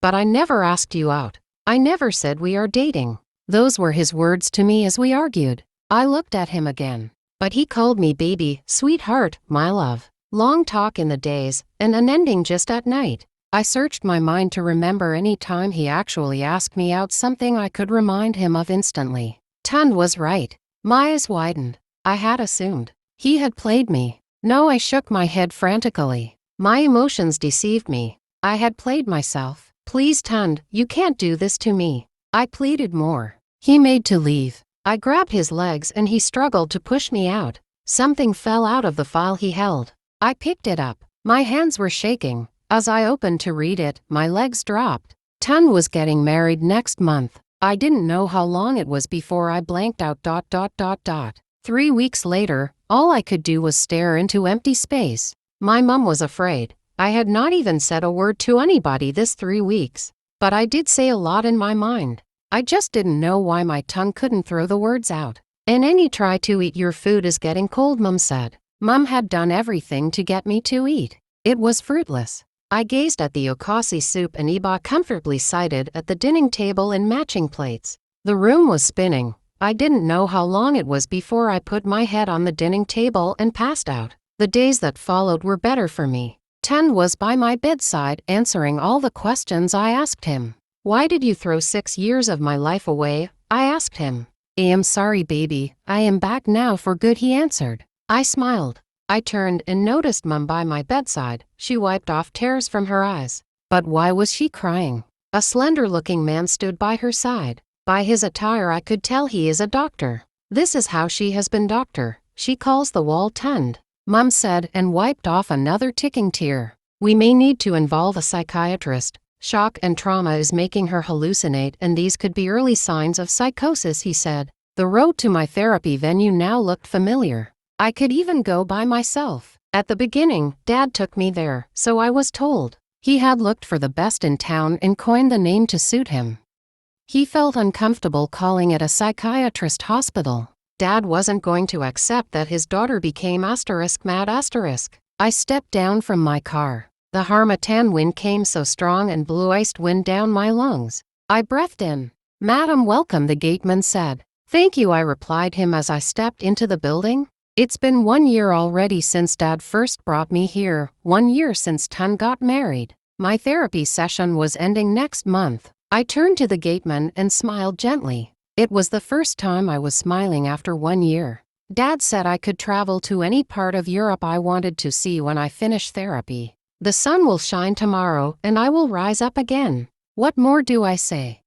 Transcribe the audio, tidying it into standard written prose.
But I never asked you out. I never said we are dating. Those were his words to me as we argued. I looked at him again. But he called me baby, sweetheart, my love. Long talk in the days, and an ending just at night. I searched my mind to remember any time he actually asked me out, something I could remind him of instantly. Tund was right. My eyes widened. I had assumed he had played me. No, I shook my head frantically. My emotions deceived me. I had played myself. Please, Tund, you can't do this to me. I pleaded more. He made to leave. I grabbed his legs and he struggled to push me out. Something fell out of the file he held. I picked it up. My hands were shaking. As I opened to read it, my legs dropped. Tund was getting married next month. I didn't know how long it was before I blanked out. 3 weeks later, all I could do was stare into empty space. My mum was afraid. I had not even said a word to anybody this 3 weeks. But I did say a lot in my mind. I just didn't know why my tongue couldn't throw the words out. And any try to eat your food is getting cold, Mum said. Mum had done everything to get me to eat. It was fruitless. I gazed at the okasi soup and iba comfortably seated at the dining table in matching plates. The room was spinning. I didn't know how long it was before I put my head on the dining table and passed out. The days that followed were better for me. Tund was by my bedside answering all the questions I asked him. Why did you throw 6 years of my life away? I asked him. I am sorry, baby. I am back now for good, he answered. I smiled. I turned and noticed Mum by my bedside. She wiped off tears from her eyes. But why was she crying? A slender-looking man stood by her side. By his attire I could tell he is a doctor. This is how she has been, doctor. She calls the wall Tund, Mum said and wiped off another ticking tear. We may need to involve a psychiatrist. Shock and trauma is making her hallucinate and these could be early signs of psychosis, he said. The road to my therapy venue now looked familiar. I could even go by myself. At the beginning, Dad took me there, so I was told. He had looked for the best in town and coined the name to suit him. He felt uncomfortable calling it a psychiatrist hospital. Dad wasn't going to accept that his daughter became mad. I stepped down from my car. The harmattan wind came so strong and blew iced wind down my lungs. I breathed in. Madam, welcome, the gateman said. Thank you, I replied him as I stepped into the building. It's been 1 year already since Dad first brought me here, 1 year since Tund got married. My therapy session was ending next month. I turned to the gateman and smiled gently. It was the first time I was smiling after 1 year. Dad said I could travel to any part of Europe I wanted to see when I finish therapy. The sun will shine tomorrow and I will rise up again. What more do I say?